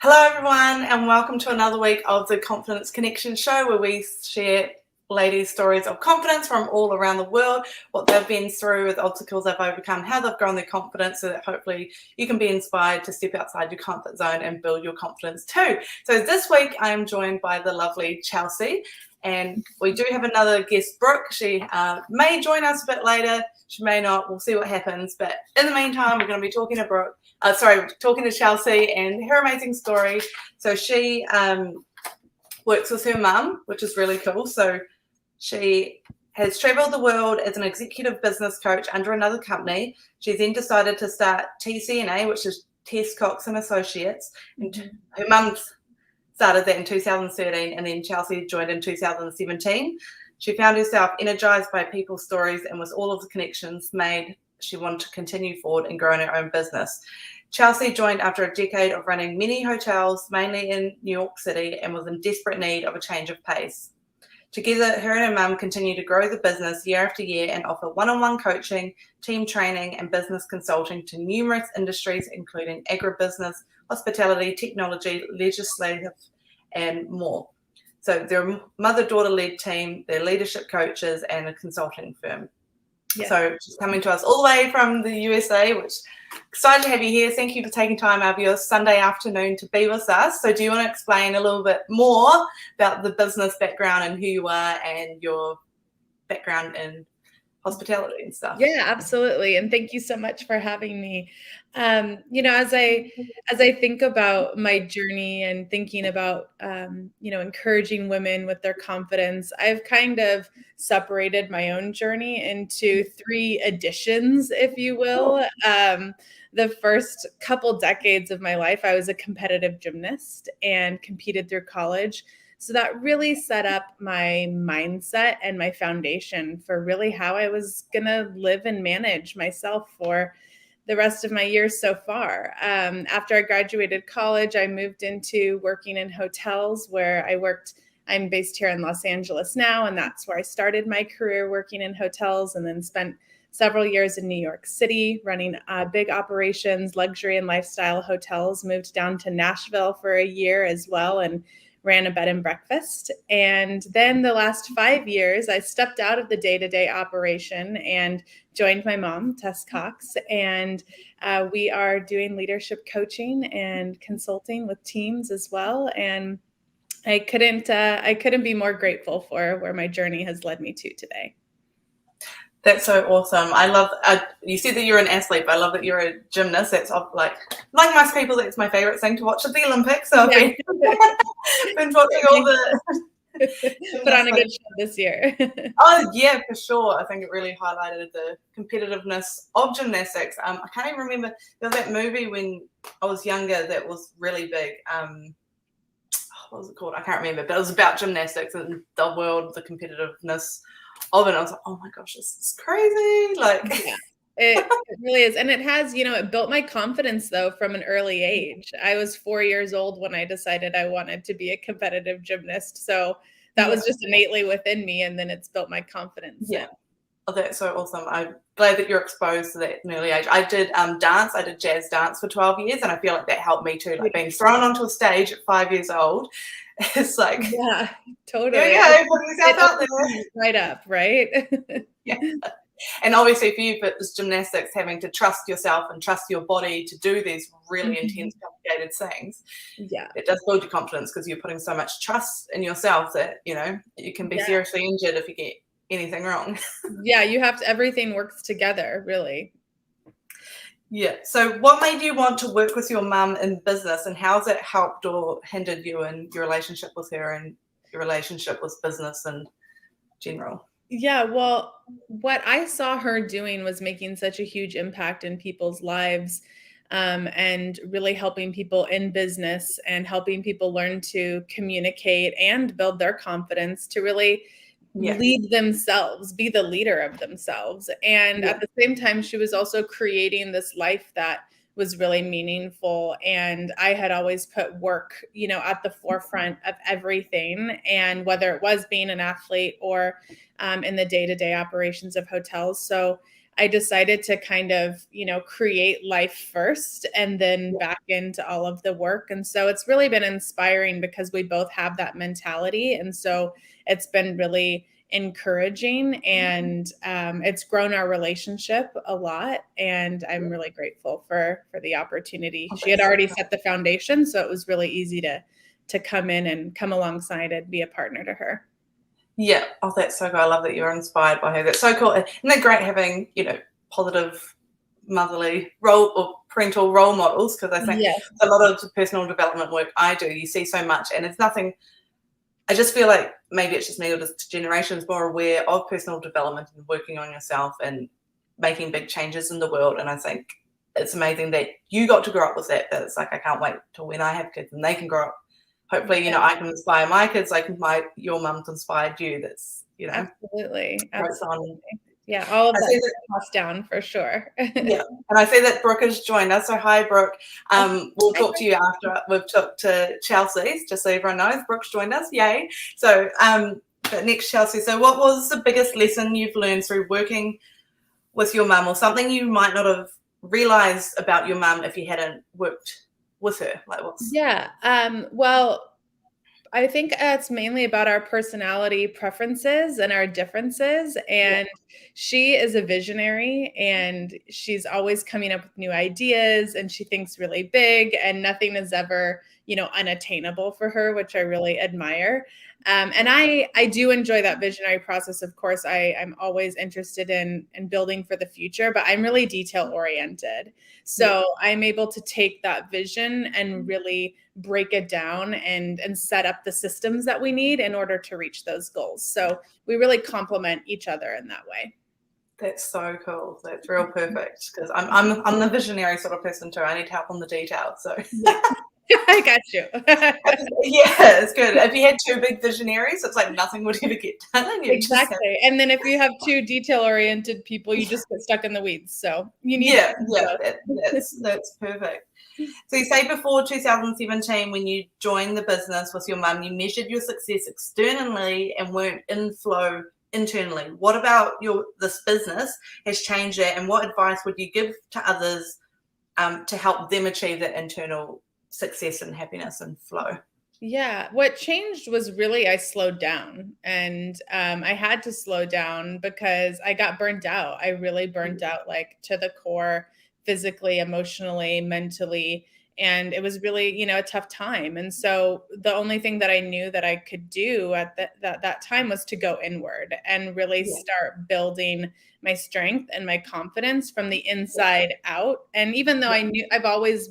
Hello, everyone, and welcome to another week of the Confidence Connection Show, where we share ladies' stories of confidence from all around the world, what they've been through with obstacles they've overcome, how they've grown their confidence, so that hopefully you can be inspired to step outside your comfort zone and build your confidence too. So this week I am joined by the lovely Chelsea, and we do have another guest, Brooke. She may join us a bit later. She may not. We'll see what happens. But in the meantime, we're going to be talking to talking to Chelsea and her amazing story. So she works with her mum, which is really cool. So she has traveled the world as an executive business coach under another company. She then decided to start TCNA, which is Tess Cox and Associates. And her mum started that in 2013, and then Chelsea joined in 2017. She found herself energized by people's stories, and with all of the connections made, she wanted to continue forward and grow in her own business. Chelsea joined after a decade of running many hotels, mainly in New York City, and was in desperate need of a change of pace. Together, her and her mum continue to grow the business year after year and offer one-on-one coaching, team training, and business consulting to numerous industries, including agribusiness, hospitality, technology, legislative, and more. So they're a mother-daughter-led team, they're leadership coaches, and a consulting firm. Yeah. So she's coming to us all the way from the USA, which excited to have you here. Thank you for taking time out of your Sunday afternoon to be with us. So do you want to explain a little bit more about the business background and who you are and your background in hospitality and stuff? Yeah, absolutely. And thank you so much for having me. As I think about my journey and thinking about, encouraging women with their confidence, I've kind of separated my own journey into three editions, if you will. The first couple decades of my life, I was a competitive gymnast and competed through college. So that really set up my mindset and my foundation for really how I was going to live and manage myself for the rest of my years so far. After I graduated college, I moved into working in hotels where I worked. I'm based here in Los Angeles now, and that's where I started my career working in hotels, and then spent several years in New York City running big operations, luxury and lifestyle hotels. Moved down to Nashville for a year as well, and ran a bed and breakfast. And then the last 5 years, I stepped out of the day-to-day operation and joined my mom, Tess Cox. And we are doing leadership coaching and consulting with teams as well. And I couldn't be more grateful for where my journey has led me to today. That's so awesome. I love, you said that you're an athlete, but I love that you're a gymnast. That's like most people, that's my favorite thing to watch at the Olympics. So I've been watching all the... Put on a good show this year. Oh, yeah, for sure. I think it really highlighted the competitiveness of gymnastics. I can't even remember. There was that movie when I was younger that was really big. What was it called? I can't remember, but it was about gymnastics and the world, the competitiveness of it. I was like, oh my gosh, this is crazy. Yeah, it really is. And it has, it built my confidence though from an early age. I was 4 years old when I decided I wanted to be a competitive gymnast. So that was just innately within me. And then it's built my confidence. Yeah. Oh, that's so awesome. I'm glad that you're exposed to that at an early age. I did dance. I did jazz dance for 12 years. And I feel like that helped me too. Like being thrown onto a stage at 5 years old. It's like, yeah, totally. Yeah, put yourself out there. Right up, right? Yeah. And obviously for you, but this gymnastics, having to trust yourself and trust your body to do these really intense, complicated things. Yeah. It does build your confidence because you're putting so much trust in yourself that, you can be seriously injured if you get anything wrong. Yeah, you have to, everything works together, really. Yeah. So what made you want to work with your mum in business, and how's it helped or hindered you in your relationship with her and your relationship with business in general? Yeah, well, what I saw her doing was making such a huge impact in people's lives, and really helping people in business and helping people learn to communicate and build their confidence to really lead themselves, be the leader of themselves. And at the same time, she was also creating this life that was really meaningful. And I had always put work, at the forefront of everything. And whether it was being an athlete or in the day-to-day operations of hotels. So I decided to kind of, create life first and then back into all of the work. And so it's really been inspiring because we both have that mentality. And so it's been really encouraging, and it's grown our relationship a lot. And I'm really grateful for the opportunity. She had already set the foundation, so it was really easy to come in and come alongside and be a partner to her. Yeah. Oh, that's so cool. I love that you're inspired by her. That's so cool. Isn't it great having, positive motherly role or parental role models? Because I think a lot of the personal development work I do, you see so much, and it's nothing. I just feel like maybe it's just me or this generation is more aware of personal development and working on yourself and making big changes in the world. And I think it's amazing that you got to grow up with that. That it's like, I can't wait till when I have kids and they can grow up. Hopefully, I can inspire my kids like your mum's inspired you. That's, Absolutely. Yeah, all of that passed down for sure. Yeah, and I see that Brooke has joined us. So hi, Brooke. We'll talk to you after we've talked to Chelsea, just so everyone knows. Brooke's joined us, yay. So but next, Chelsea, so what was the biggest lesson you've learned through working with your mum, or something you might not have realised about your mum if you hadn't worked with her? Well, I think it's mainly about our personality preferences and our differences. And she is a visionary, and she's always coming up with new ideas, and she thinks really big, and nothing is ever, unattainable for her, which I really admire. And I do enjoy that visionary process. Of course, I'm always interested in building for the future, but I'm really detail oriented. So I'm able to take that vision and really break it down and set up the systems that we need in order to reach those goals. So we really complement each other in that way. That's so cool. That's real perfect, because I'm the visionary sort of person too. I need help on the details. So I got you. Yeah, it's good. If you had two big visionaries, it's like nothing would ever get done. Exactly. And then if you have two detail-oriented people, you just get stuck in the weeds. So you need that's perfect. So you say before 2017, when you joined the business with your mum, you measured your success externally and weren't in flow internally. What about this business has changed that, and what advice would you give to others to help them achieve that internal success and happiness and flow? Yeah, what changed was really I slowed down, and I had to slow down because I got burnt out. I really burnt out, like to the core, physically, emotionally, mentally. And it was really, a tough time. And so the only thing that I knew that I could do at that time was to go inward and really start building my strength and my confidence from the inside out. And even though I've always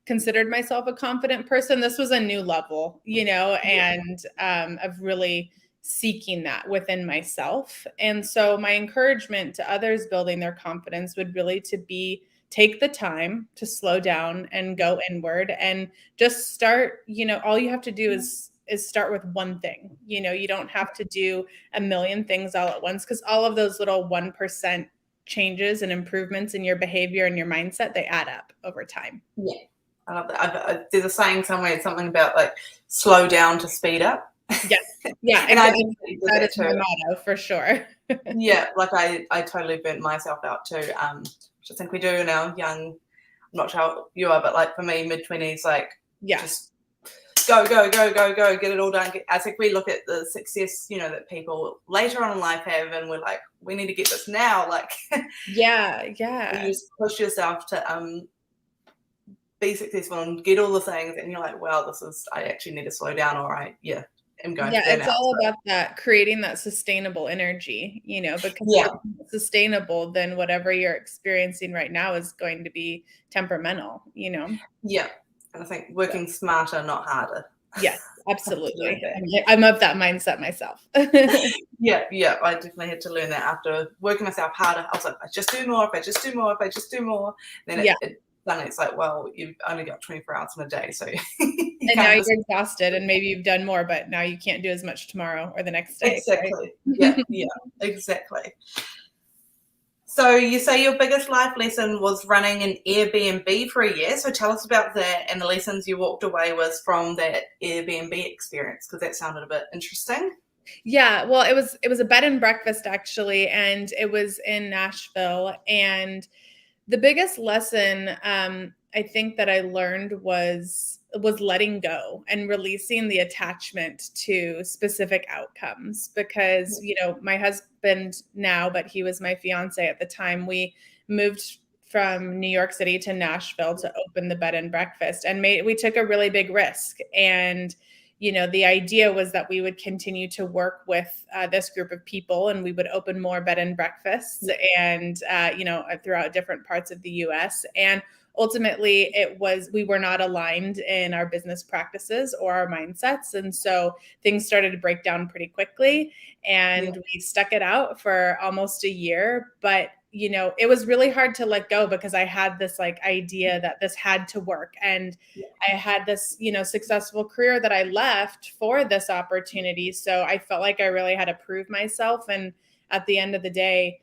considered myself a confident person, this was a new level, and of really seeking that within myself. And so my encouragement to others building their confidence would really to be take the time to slow down and go inward and just start, all you have to do is start with one thing. You don't have to do a million things all at once, because all of those little 1% changes and improvements in your behavior and your mindset, they add up over time. Yeah. I love that. There's a saying somewhere, something about like slow down to speed up. Yeah. And that is my motto for sure. Yeah, like I totally burnt myself out too. Which I think we do now, young. I'm not sure how you are, but like for me, mid-20s, like just go, get it all done. I think we look at the success, that people later on in life have, and we're like, we need to get this now. Like, you just push yourself to be successful and get all the things, and you're like, wow, I actually need to slow down, or am going to it's all about that, creating that sustainable energy, because if it's sustainable, then whatever you're experiencing right now is going to be temperamental, And I think working smarter, not harder. Yes, absolutely. I'm of that mindset myself. Yeah, I definitely had to learn that after working myself harder. I was like, if I just do more, then it's like, well, you've only got 24 hours in a day, so and now you're exhausted, and maybe you've done more, but now you can't do as much tomorrow or the next day. Exactly. Right? Yeah, exactly. So you say your biggest life lesson was running an Airbnb for a year. So tell us about that and the lessons you walked away with from that Airbnb experience, because that sounded a bit interesting. Yeah, well, it was a bed and breakfast actually, and it was in Nashville. And the biggest lesson I think that I learned was letting go and releasing the attachment to specific outcomes. Because my husband now, but he was my fiance at the time, we moved from New York City to Nashville to open the bed and breakfast, and we took a really big risk. And the idea was that we would continue to work with this group of people, and we would open more bed and breakfasts, and throughout different parts of the U.S. And ultimately, we were not aligned in our business practices or our mindsets, and so things started to break down pretty quickly. And we stuck it out for almost a year, but it was really hard to let go, because I had this idea that this had to work. And I had this, successful career that I left for this opportunity. So I felt like I really had to prove myself. And at the end of the day,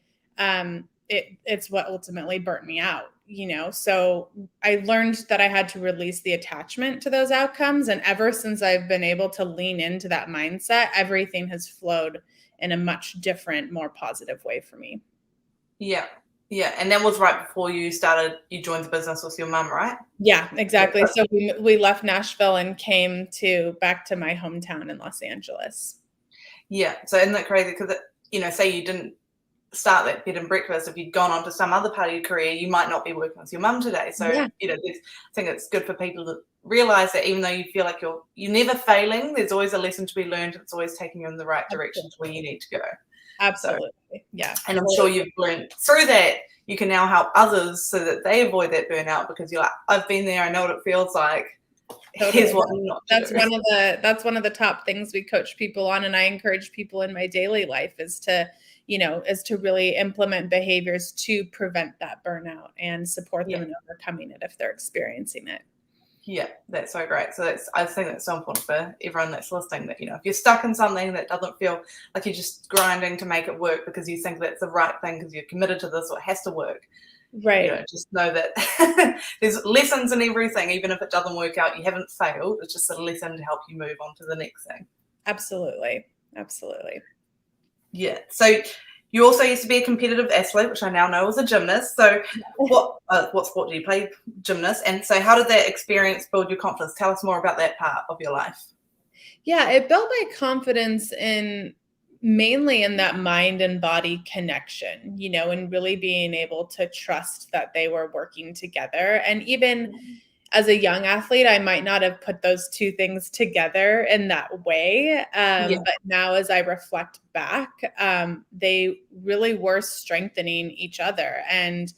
it's what ultimately burnt me out, So I learned that I had to release the attachment to those outcomes. And ever since I've been able to lean into that mindset, everything has flowed in a much different, more positive way for me. Yeah. Yeah. And that was right before you joined the business with your mum, right? Yeah, exactly. So we left Nashville and came back to my hometown in Los Angeles. Yeah. So isn't that crazy? Because, say you didn't start that bed and breakfast, if you'd gone on to some other part of your career, you might not be working with your mum today. So, I think it's good for people to realize that even though you feel like you're never failing, there's always a lesson to be learned. It's always taking you in the right direction to where you need to go. Absolutely. So, yeah. And I'm sure you've learned through that, you can now help others so that they avoid that burnout, because you're like, I've been there, I know what it feels like. Totally. Here's what not to that's do. That's one of the top things we coach people on, and I encourage people in my daily life is to really implement behaviors to prevent that burnout and support them in overcoming it if they're experiencing it. Yeah, that's so great. So I think that's so important for everyone that's listening, that, if you're stuck in something that doesn't feel like you're just grinding to make it work because you think that's the right thing because you're committed to this or it has to work. Right. Just know that there's lessons in everything. Even if it doesn't work out, you haven't failed. It's just a lesson to help you move on to the next thing. Absolutely. Absolutely. Yeah. So you also used to be a competitive athlete, which I now know was a gymnast. So what sport do you play? Gymnast. And so how did that experience build your confidence? Tell us more about that part of your life. Yeah, it built my confidence mainly in that mind and body connection, and really being able to trust that they were working together. And even as a young athlete, I might not have put those two things together in that way. But now as I reflect back, they really were strengthening each other. And,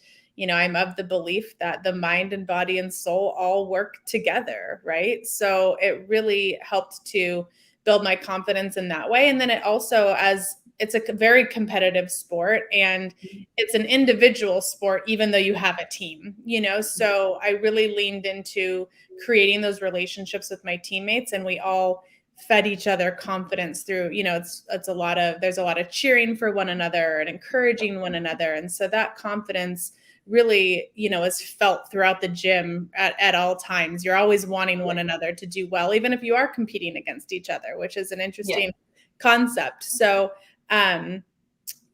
I'm of the belief that the mind and body and soul all work together, right? So it really helped to build my confidence in that way. And then it also, as it's a very competitive sport and it's an individual sport, even though you have a team, so I really leaned into creating those relationships with my teammates, and we all fed each other confidence through, there's a lot of cheering for one another and encouraging one another. And so that confidence really, is felt throughout the gym at all times. You're always wanting one another to do well, even if you are competing against each other, which is an interesting concept. So, and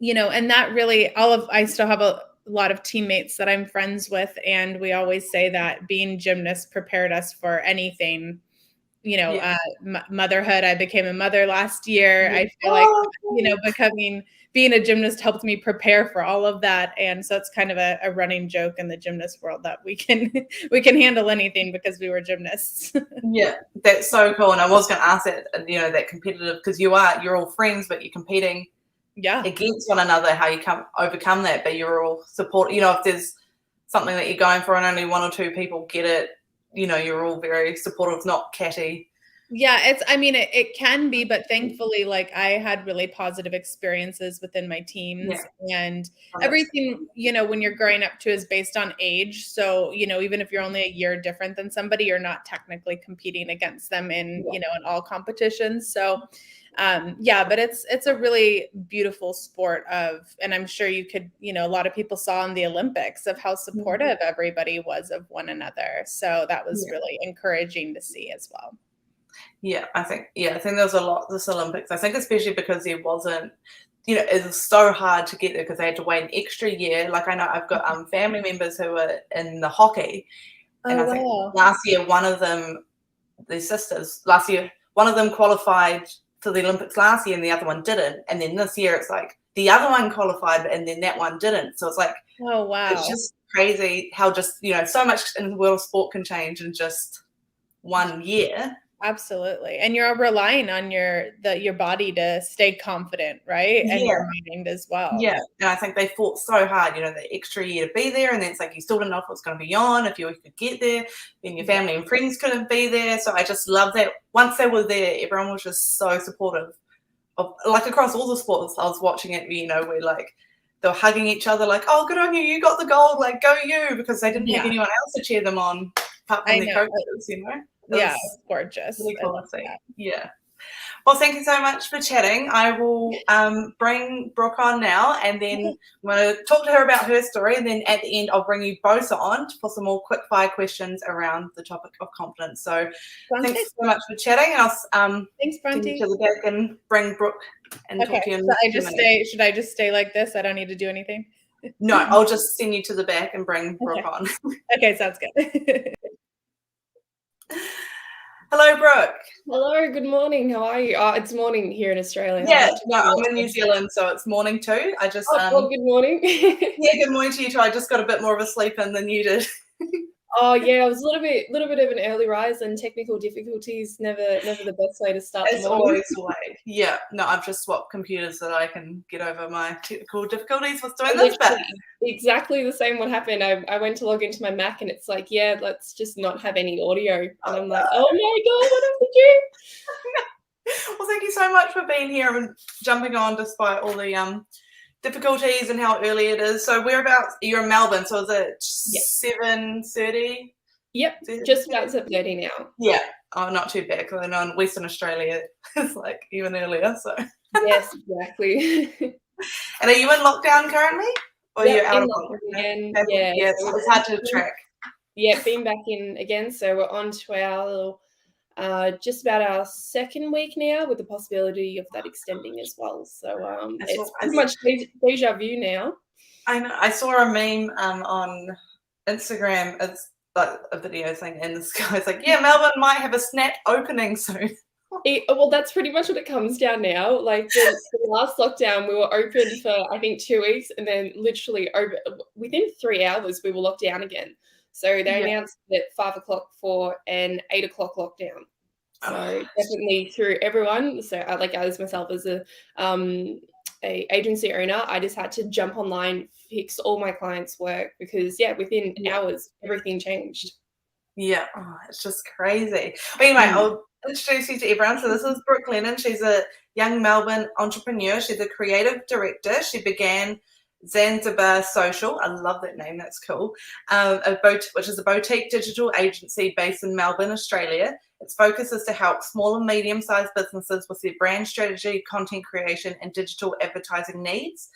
that really, I still have a lot of teammates that I'm friends with, and we always say that being gymnasts prepared us for anything, motherhood. I became a mother last year. I feel like, being a gymnast helped me prepare for all of that. And so it's kind of a running joke in the gymnast world that we can handle anything because we were gymnasts. Yeah, that's so cool. And I was going to ask that, that competitive, because you're all friends, but you're competing against one another, how you overcome that, but you're all support. If there's something that you're going for and only one or two people get it, you're all very supportive, not catty. Yeah, it can be, but thankfully, I had really positive experiences within my teams, and everything, when you're growing up too, is based on age. So, even if you're only a year different than somebody, you're not technically competing against them in all competitions. So, but it's a really beautiful sport and I'm sure you could, a lot of people saw in the Olympics of how supportive everybody was of one another. So that was really encouraging to see as well. Yeah, I think there was a lot this Olympics. I think especially because there wasn't, it was so hard to get there because they had to wait an extra year. Like I know I've got family members who are in the hockey, and Oh, I think wow. last year one of them, the sisters, last year one of them qualified for the Olympics last year and the other one didn't. And then this year it's like the other one qualified and then that one didn't. So it's like, Oh, wow. it's just crazy how just, so much in the world of sport can change in just 1 year. Absolutely. And you're relying on your body to stay confident, right? And Yeah. your mind as well. Yeah. And I think they fought so hard, the extra year to be there. And then it's like you still didn't know if it was going to be on, if you could get there, then your family and friends couldn't be there. So I just love that once they were there, everyone was just so supportive of, like, across all the sports. I was watching it, where like they were hugging each other, like, oh, good on you, you got the gold, like, go you, because they didn't have anyone else to cheer them on apart from their coaches, Yeah, it's gorgeous. Really cool to see. Yeah. Well, thank you so much for chatting. I will bring Brooke on now, and then I'm going to talk to her about her story, and then at the end I'll bring you both on for some more quick fire questions around the topic of confidence. So thanks so much for chatting, and I'll thanks, Bronte. to the back and bring Brooke and talk to you. Should I just stay like this? I don't need to do anything? No, I'll just send you to the back and bring Brooke on. Okay, sounds good. Hello, Brooke. Hello, good morning. How are you? It's morning here in Australia. Yeah, no, I'm in New Zealand, so it's morning too. I just good morning. Yeah, good morning to you too. I just got a bit more of a sleep in than you did. Oh yeah, it was a little bit of an early rise, and technical difficulties never the best way to start the morning. Always the way. Yeah, no, I've just swapped computers so that I can get over my technical difficulties with doing this. But exactly the same what happened. I went to log into my Mac and it's like, yeah, let's just not have any audio. And I'm like, oh my god, what have we do? Well, thank you so much for being here and jumping on despite all the difficulties and how early it is. So whereabouts? You're in Melbourne, so is it 7:30? Yep, just about 7:30 now. Yeah, oh, not too bad, because I know in Western Australia it's like even earlier. So yes, exactly. And are you in lockdown currently, or you're out of lockdown again? Yeah, so it's hard to track. Yeah, been back in again. So we're on to our just about our second week now, with the possibility of that extending as well. So it's pretty much deja vu now. I know. I saw a meme on Instagram. It's like a video thing in the sky. It's like, yeah, Melbourne might have a snap opening soon. Well, that's pretty much what it comes down now. Like the last lockdown, we were open for I think 2 weeks, and then literally within 3 hours we were locked down again. So they announced at 5 o'clock for an 8 o'clock lockdown. So definitely through everyone. So like as myself as a agency owner, I just had to jump online, fix all my clients' work, because within hours everything changed. Yeah, it's just crazy. But anyway, I'll introduce you to everyone. So this is Brooke Lennon. She's a young Melbourne entrepreneur. She's a creative director. She began Zanzibar Social. I love that name. That's cool. Which is a boutique digital agency based in Melbourne, Australia. Its focus is to help small and medium-sized businesses with their brand strategy, content creation, and digital advertising needs.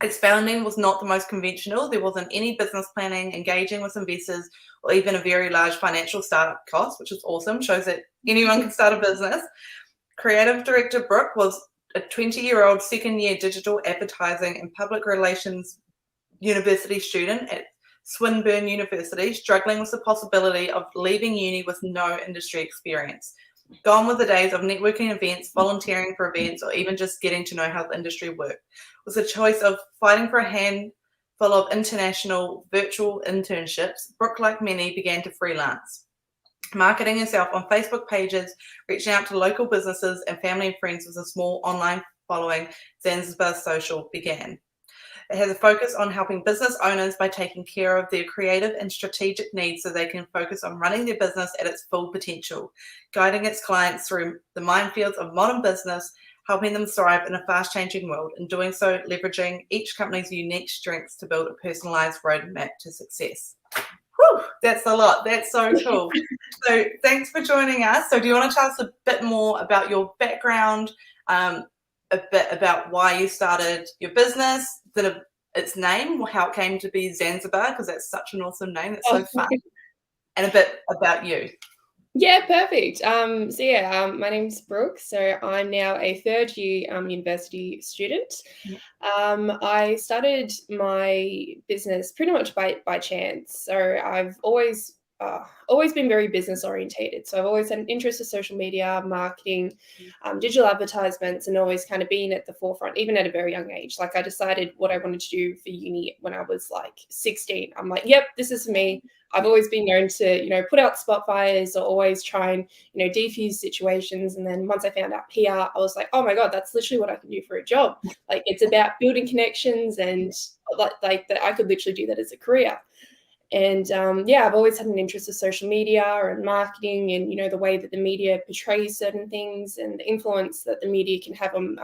Its founding was not the most conventional. There wasn't any business planning, engaging with investors, or even a very large financial startup cost, which is awesome. Shows that anyone can start a business. Creative director Brooke was a 20-year-old second-year digital advertising and public relations university student at Swinburne University, struggling with the possibility of leaving uni with no industry experience. Gone were the days of networking events, volunteering for events, or even just getting to know how the industry worked. It was a choice of fighting for a handful of international virtual internships. Brooke, like many, began to freelance, marketing herself on Facebook pages, reaching out to local businesses and family and friends with a small online following. Zanzibar Social began. It has a focus on helping business owners by taking care of their creative and strategic needs so they can focus on running their business at its full potential, guiding its clients through the minefields of modern business, helping them thrive in a fast-changing world, and doing so leveraging each company's unique strengths to build a personalized roadmap to success. Whew, that's a lot. That's so cool. So thanks for joining us. So do you want to tell us a bit more about your background, a bit about why you started your business, its name, how it came to be Zanzibar, because that's such an awesome name. It's so fun. And a bit about you. Yeah, perfect. My name's Brooke. So I'm now a third year university student. Yeah. I started my business pretty much by chance. So I've always been very business orientated. So I've always had an interest in social media, marketing, digital advertisements, and always kind of been at the forefront, even at a very young age. Like I decided what I wanted to do for uni when I was like 16. I'm like, yep, this is for me. I've always been known to, put out spot fires or always try and, defuse situations. And then once I found out PR, I was like, oh my God, that's literally what I can do for a job. Like it's about building connections and like that I could literally do that as a career. And I've always had an interest in social media and marketing and, the way that the media portrays certain things and the influence that the media can have on,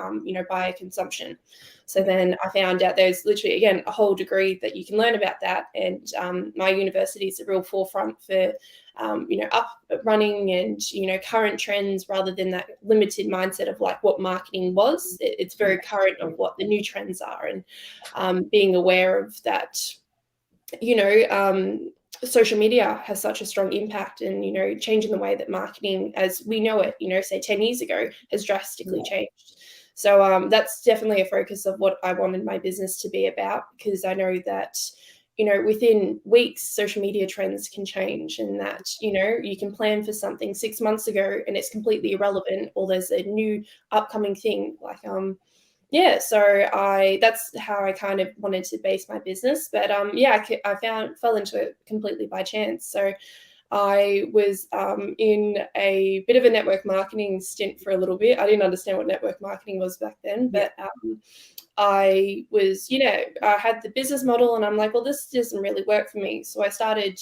buyer consumption. So then I found out there's literally, again, a whole degree that you can learn about that. And my university is a real forefront for, up running and, current trends rather than that limited mindset of like what marketing was. It's very current of what the new trends are and being aware of that. Social media has such a strong impact and, changing the way that marketing as we know it, say 10 years ago has drastically changed. So that's definitely a focus of what I wanted my business to be about, because I know that, within weeks, social media trends can change and that, you can plan for something 6 months ago and it's completely irrelevant, or there's a new upcoming thing so that's how I kind of wanted to base my business. But I fell into it completely by chance. So I was in a bit of a network marketing stint for a little bit. I didn't understand what network marketing was back then, but I was, I had the business model and I'm like, well, this doesn't really work for me. So I started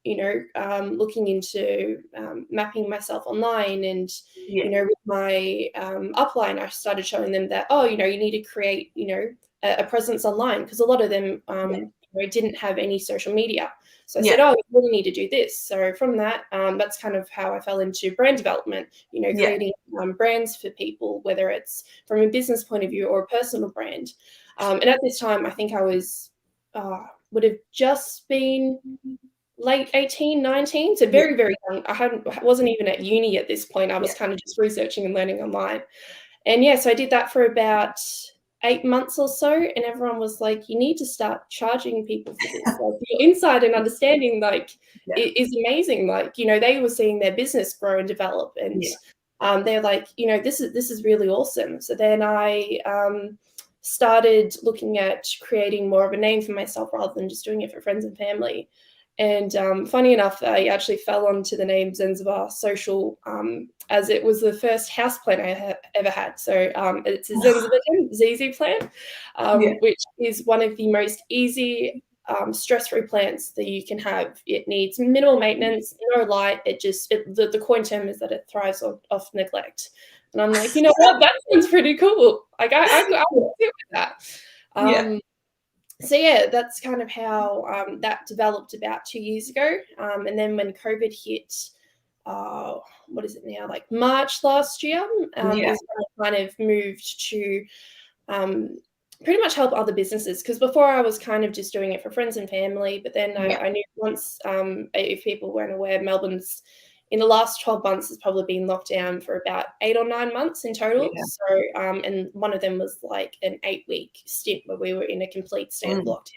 looking into mapping myself online and, with my upline, I started showing them that, you need to create, a presence online, because a lot of them didn't have any social media. So I said, you really need to do this. So from that, that's kind of how I fell into brand development, creating brands for people, whether it's from a business point of view or a personal brand. And at this time, I think I was, would have just been late 18, 19, so very, very young. I wasn't even at uni at this point. I was kind of just researching and learning online. And so I did that for about 8 months or so, and everyone was like, you need to start charging people for this. Like, your insight and understanding is amazing. Like, they were seeing their business grow and develop, and they're like, this is really awesome. So then I started looking at creating more of a name for myself rather than just doing it for friends and family. And funny enough, I actually fell onto the name Zanzibar Social as it was the first house plant I ever had. So it's a Zanzibar ZZ plant, which is one of the most easy, stress-free plants that you can have. It needs minimal maintenance, no light. The coin term is that it thrives off neglect. And I'm like, you know what? That sounds pretty cool. Like I would do with that. So that's kind of how that developed about 2 years ago. And then when COVID hit, what is it now? Like March last year, is when I kind of moved to pretty much help other businesses. Because before I was kind of just doing it for friends and family. But then I knew once, if people weren't aware, Melbourne's in the last 12 months has probably been locked down for about 8 or 9 months in total. So, and one of them was like an 8-week stint where we were in a complete state of lockdown.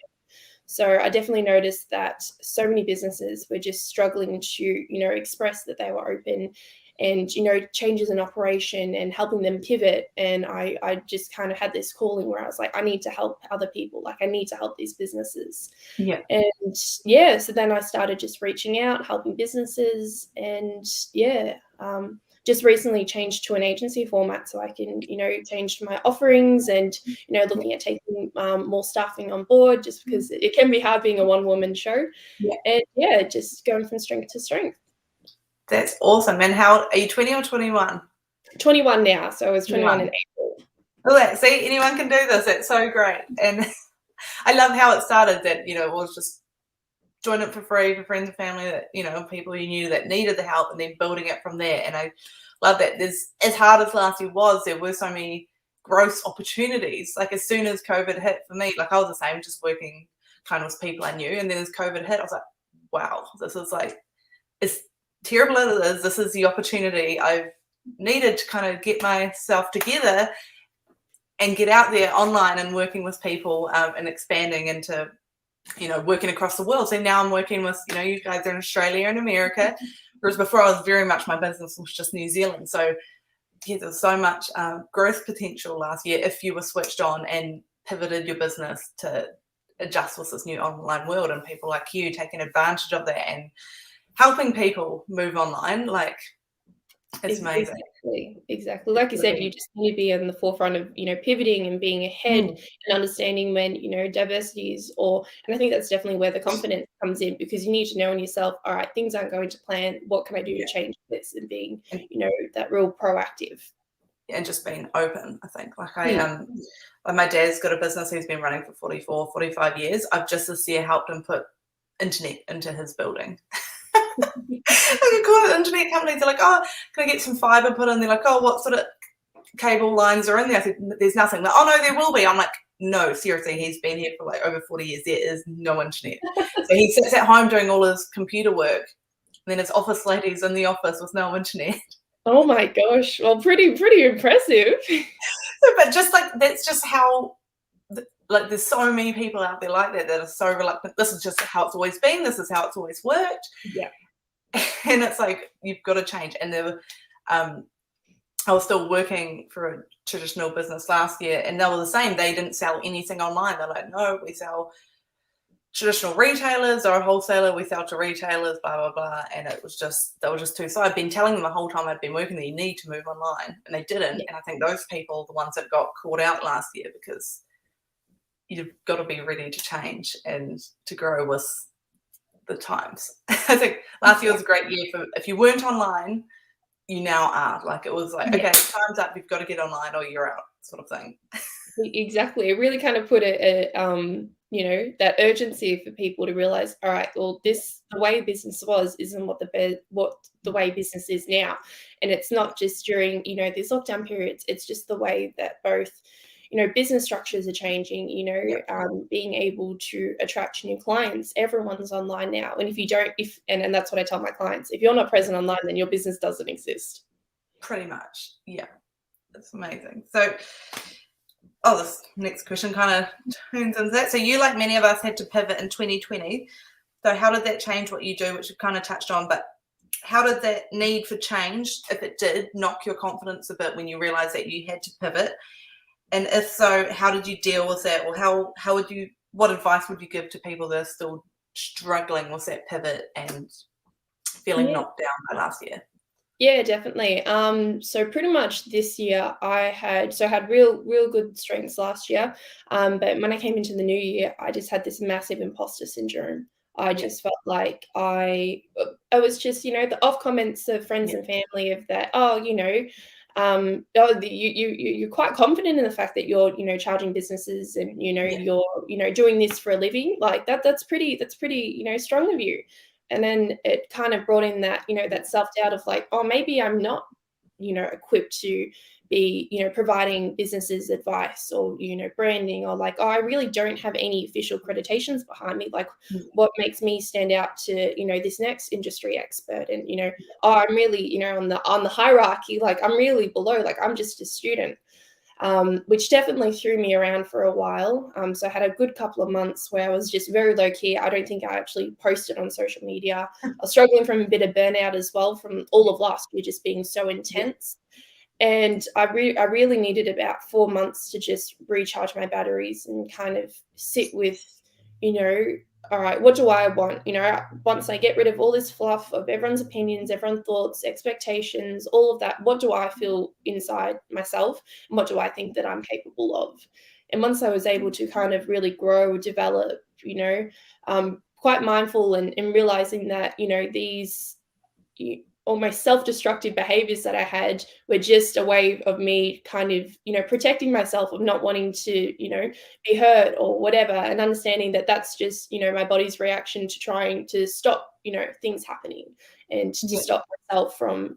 So I definitely noticed that so many businesses were just struggling to, express that they were open and, changes in operation and helping them pivot. And I just kind of had this calling where I was like, I need to help other people. Like I need to help these businesses. And so then I started just reaching out, helping businesses, and just recently changed to an agency format so I can, change my offerings and, looking at taking more staffing on board, just because it can be hard being a one-woman show. And just going from strength to strength. That's awesome. And how are you, 20 or 21? 21 now. So I was 21 in April. Look, see, anyone can do this. It's so great. And I love how it started that, it was just doing it for free for friends and family that, people you knew that needed the help, and then building it from there. And I love that as hard as last year was, there were so many growth opportunities. Like as soon as COVID hit for me, like I was the same, just working kind of with people I knew. And then as COVID hit, I was like, wow, this is like, it's terrible it is, this is the opportunity I've needed to kind of get myself together and get out there online and working with people and expanding into, working across the world. So now I'm working with, you guys are in Australia and America, whereas before I was very much, my business was just New Zealand. So yeah, there's so much growth potential last year if you were switched on and pivoted your business to adjust with this new online world, and people like you taking advantage of that and helping people move online. Like, it's amazing. Exactly. Like you said, you just need to be in the forefront of, pivoting and being ahead and understanding when, diversity is, and I think that's definitely where the confidence comes in, because you need to know in yourself, all right, things aren't going to plan. What can I do to change this? And being, that real proactive. And just being open, I think. Like my dad's got a business he's been running for 45 years. I've just this year helped him put internet into his building. I call it internet companies. They're like, oh, can I get some fiber put in? They're like, oh, what sort of cable lines are in there? I said, there's nothing. Like, oh no, there will be. I'm like, no, seriously, he's been here for like over 40 years. There is no internet. So he sits at home doing all his computer work, and then his office ladies in the office with no internet. Oh my gosh. Well, pretty impressive. But just like, that's just how, like, there's so many people out there like that are so reluctant. This is just how it's always been. This is how it's always worked. Yeah. And it's like, you've got to change. And I was still working for a traditional business last year, and they were the same. They didn't sell anything online. They're like, no, we sell traditional retailers or a wholesaler. We sell to retailers, blah, blah, blah. And it was just, they were just too. So I'd been telling them the whole time I'd been working that you need to move online, and they didn't. And I think those people are the ones that got caught out last year, because you've got to be ready to change and to grow with the times. I think last year was a great year for, if you weren't online, you now are. Like, it was like, okay, time's up, you've got to get online or you're out, sort of thing. Exactly. It really kind of put that urgency for people to realize, all right, well, the way business was isn't what the way business is now. And it's not just during, these lockdown periods, it's just the way that both, business structures are changing, being able to attract new clients. Everyone's online now. And if you don't, and that's what I tell my clients, if you're not present online, then your business doesn't exist. Pretty much. Yeah. That's amazing. So, this next question kind of turns into that. So you, like many of us, had to pivot in 2020. So how did that change what you do, which you've kind of touched on, but how did that need for change, if it did, knock your confidence a bit when you realized that you had to pivot? And if so, how did you deal with that? Or what advice would you give to people that are still struggling with that pivot and feeling knocked down by last year? Yeah, definitely. So pretty much this year I had real good strengths last year. But when I came into the new year, I just had this massive imposter syndrome. I just felt like I was just, the off comments of friends and family of that, you're quite confident in the fact that you're, charging businesses and, you're, doing this for a living. Like that's pretty, strong of you. And then it kind of brought in that, that self-doubt of like, oh, maybe I'm not, equipped to be, providing businesses advice or, branding, or like, oh, I really don't have any official accreditations behind me. Like, what makes me stand out to, this next industry expert? And, oh, I'm really, on the hierarchy, like I'm really below, like I'm just a student. Which definitely threw me around for a while. So I had a good couple of months where I was just very low key. I don't think I actually posted on social media. I was struggling from a bit of burnout as well from all of last year just being so intense. And I really needed about 4 months to just recharge my batteries and kind of sit with, all right, what do I want? Once I get rid of all this fluff of everyone's opinions, everyone's thoughts, expectations, all of that, what do I feel inside myself? And what do I think that I'm capable of? And once I was able to kind of really grow, develop, quite mindful and realizing that, these almost self-destructive behaviors that I had were just a way of me kind of, protecting myself, of not wanting to, be hurt or whatever, and understanding that that's just, my body's reaction to trying to stop, things happening and to stop myself from,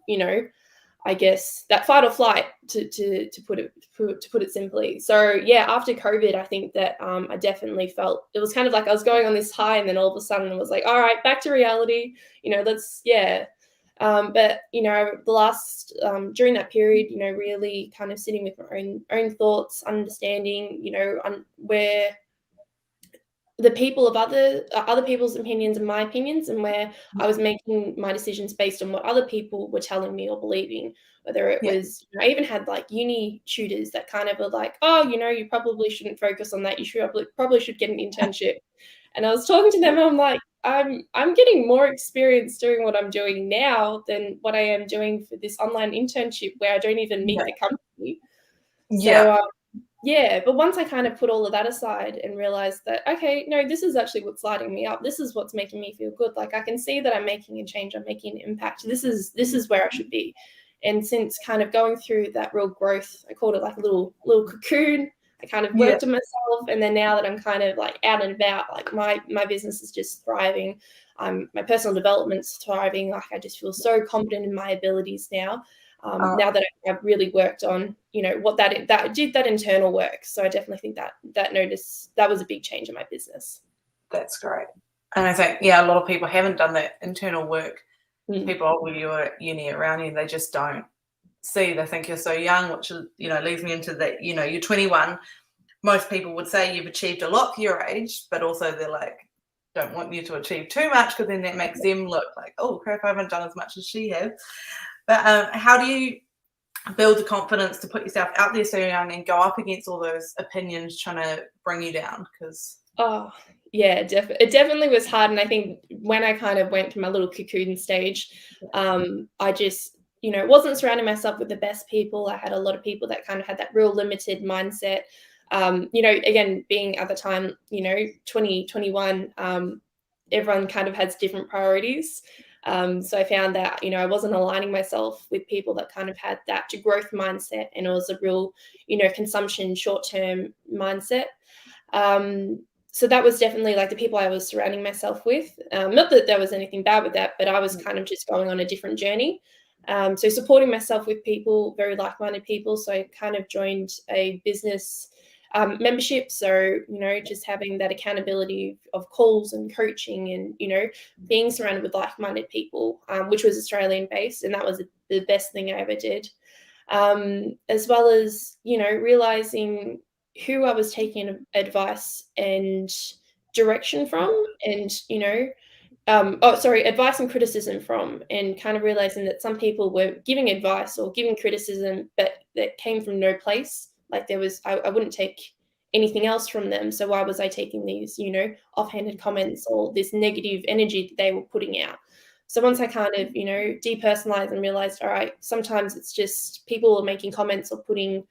I guess that fight or flight to put it simply. So yeah, after COVID, I think that I definitely felt it was kind of like I was going on this high, and then all of a sudden it was like, all right, back to reality. But, you know, the last, during that period, you know, really kind of sitting with my own thoughts, understanding, you know, where the people of other people's opinions and my opinions, and where I was making my decisions based on what other people were telling me or believing, whether it was, you know, I even had like uni tutors that kind of were like, oh, you know, you probably shouldn't focus on that. You should probably should get an internship. And I was talking to them and I'm like, I'm getting more experience doing what I'm doing now than what I am doing for this online internship where I don't even meet the company. So, yeah, but once I kind of put all of that aside and realized that, okay, no, this is actually what's lighting me up. This is what's making me feel good. Like I can see that I'm making a change. I'm making an impact. This is where I should be. And since kind of going through that real growth, I called it like a little cocoon. I kind of worked on myself, and then now that I'm kind of like out and about, like my business is just thriving. My personal development's thriving. Like I just feel so confident in my abilities now. Now that I've really worked on, you know, what that did that internal work. So I definitely think that was a big change in my business. That's great. And I think, a lot of people haven't done that internal work. People older you at uni around you, they just don't see. They think you're so young, which, you know, leads me into that, you know, you're 21. Most people would say you've achieved a lot for your age, but also they're like, don't want you to achieve too much because then that makes them look like, oh, crap, I haven't done as much as she has. But how do you build the confidence to put yourself out there so young and go up against all those opinions trying to bring you down? Because it definitely was hard. And I think when I kind of went through my little cocoon stage, I just, you know, wasn't surrounding myself with the best people. I had a lot of people that kind of had that real limited mindset. You know, again, being at the time, you know, 2021, everyone kind of has different priorities. So I found that, you know, I wasn't aligning myself with people that kind of had that growth mindset, and it was a real, you know, consumption, short-term mindset. So that was definitely like the people I was surrounding myself with. Not that there was anything bad with that, but I was kind of just going on a different journey. So supporting myself with people, very like-minded people. So I kind of joined a business membership. So, you know, just having that accountability of calls and coaching and, you know, being surrounded with like-minded people, which was Australian based. And that was the best thing I ever did. As well as, you know, realizing who I was taking advice and direction from, and, you know, advice and criticism from, and kind of realizing that some people were giving advice or giving criticism, but that came from no place. Like there was, I wouldn't take anything else from them. So why was I taking these, you know, offhanded comments or this negative energy that they were putting out? So once I kind of, you know, depersonalized and realized, all right, sometimes it's just people are making comments or putting,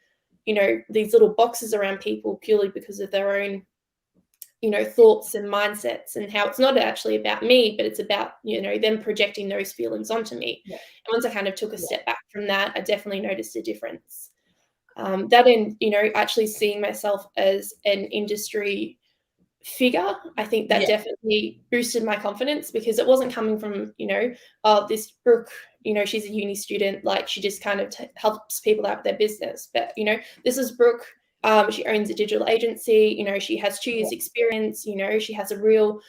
you know, these little boxes around people purely because of their own, you know, thoughts and mindsets, and how it's not actually about me, but it's about, you know, them projecting those feelings onto me. And once I kind of took a step back from that, I definitely noticed a difference. That in, you know, actually seeing myself as an industry figure, I think that definitely boosted my confidence, because it wasn't coming from, you know, this Brooke, you know, she's a uni student, like she just kind of helps people out with their business. But, you know, this is Brooke. She owns a digital agency, you know, she has 2 years experience, you know, she has a real,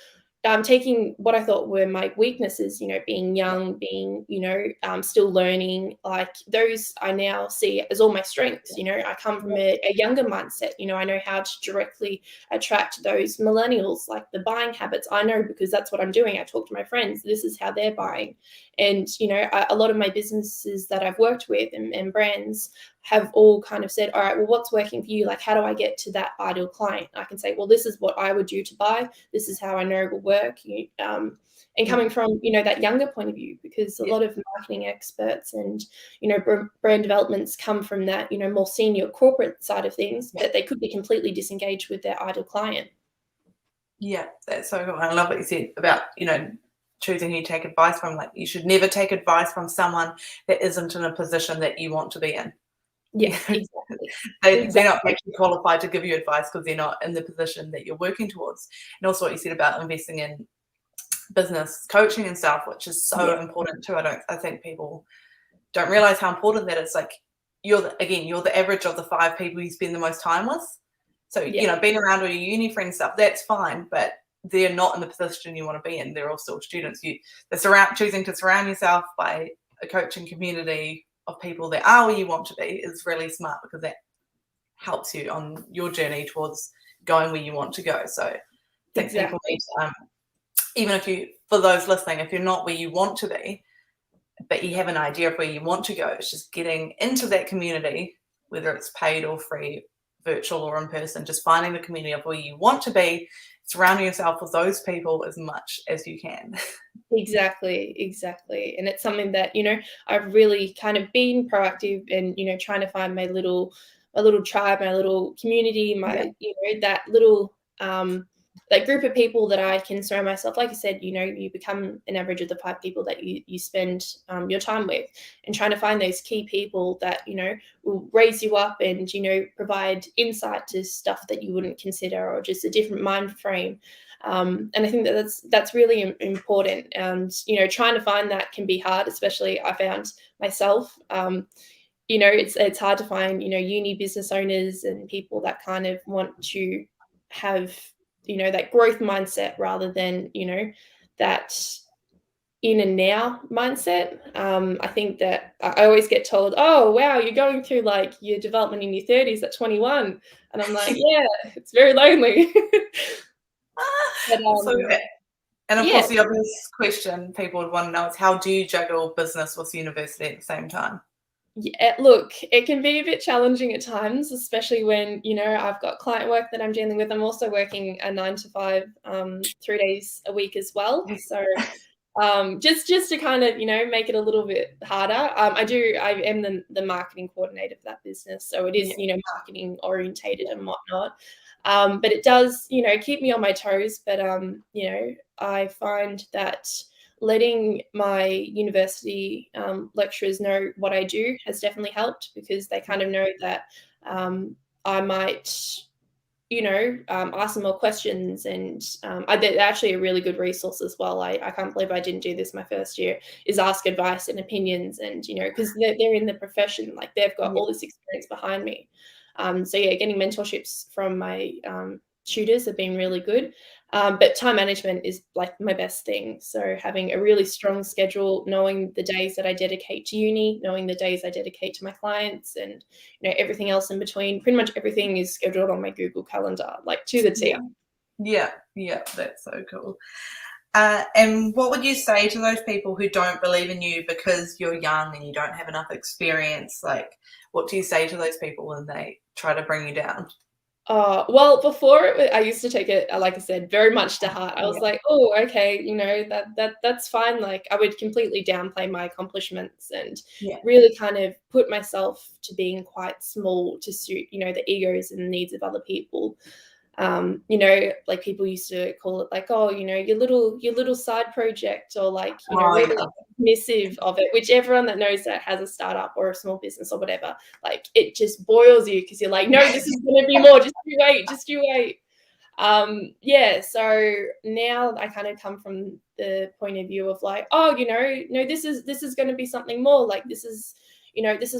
taking what I thought were my weaknesses, you know, being young, being, you know, still learning, like those I now see as all my strengths. You know, I come from a younger mindset, you know, I know how to directly attract those millennials, like the buying habits. I know because that's what I'm doing. I talk to my friends, this is how they're buying. And, you know, a lot of my businesses that I've worked with and brands have all kind of said, all right, well, what's working for you? Like, how do I get to that ideal client? I can say, well, this is what I would do to buy. This is how I know it will work. And coming from, you know, that younger point of view, because a lot of marketing experts and, you know, brand developments come from that, you know, more senior corporate side of things, but they could be completely disengaged with their ideal client. Yeah, that's so cool. I love what you said about, you know, choosing who you take advice from. Like, you should never take advice from someone that isn't in a position that you want to be in. Yeah, exactly. They're not actually qualified to give you advice because they're not in the position that you're working towards. And also what you said about investing in business coaching and stuff, which is so important too. I think people don't realize how important that is. Like, you're the average of the 5 people you spend the most time with. So, you know, being around all your uni friend stuff, that's fine. But they're not in the position you want to be in. They're all still students. They're choosing to surround yourself by a coaching community of people that are where you want to be is really smart, because that helps you on your journey towards going where you want to go. So I think people need to, even if you, for those listening, if you're not where you want to be, but you have an idea of where you want to go, it's just getting into that community, whether it's paid or free, virtual or in person, just finding the community of where you want to be, surrounding yourself with those people as much as you can. Exactly. And it's something that, I've really kind of been proactive in, trying to find my little tribe, my little community, that little, that group of people that I can surround myself. Like I said, you become an average of the 5 people that you spend your time with, and trying to find those key people that, will raise you up and, provide insight to stuff that you wouldn't consider, or just a different mind frame. And I think that's really important. And, trying to find that can be hard, especially I found myself, it's hard to find, uni business owners and people that kind of want to have, that growth mindset rather than, that in and now mindset. I think that I always get told, oh, wow, you're going through like your development in your 30s at 21. And I'm like, yeah, it's very lonely. But, and of course, the obvious question people would want to know is, how do you juggle business with university at the same time? Yeah, look, it can be a bit challenging at times, especially when, I've got client work that I'm dealing with. I'm also working a 9 to 5, 3 days a week as well. So just to kind of, make it a little bit harder. I am the marketing coordinator for that business. So it is, marketing orientated and whatnot. But it does, keep me on my toes. But, I find that letting my university lecturers know what I do has definitely helped, because they kind of know that I might, ask them more questions. And they're actually a really good resource as well. I can't believe I didn't do this my first year, is ask advice and opinions. And, because they're in the profession, like they've got all this experience behind me. So yeah, getting mentorships from my tutors have been really good. But time management is like my best thing. So having a really strong schedule, knowing the days that I dedicate to uni, knowing the days I dedicate to my clients, and everything else in between. Pretty much everything is scheduled on my Google Calendar, like to the T. Yeah, that's so cool. And what would you say to those people who don't believe in you because you're young and you don't have enough experience? Like, what do you say to those people when they try to bring you down? Well, before I used to take it, like I said, very much to heart. I was like, oh, okay, that's fine. Like I would completely downplay my accomplishments and really kind of put myself to being quite small to suit, the egos and needs of other people. Like people used to call it like, oh, your little side project, or like, really dismissive of it, which everyone that knows that has a startup or a small business or whatever, like it just boils you, because you're like, no, this is going to be more, just you wait. So now I kind of come from the point of view of like, oh, no, this is going to be something more, like this is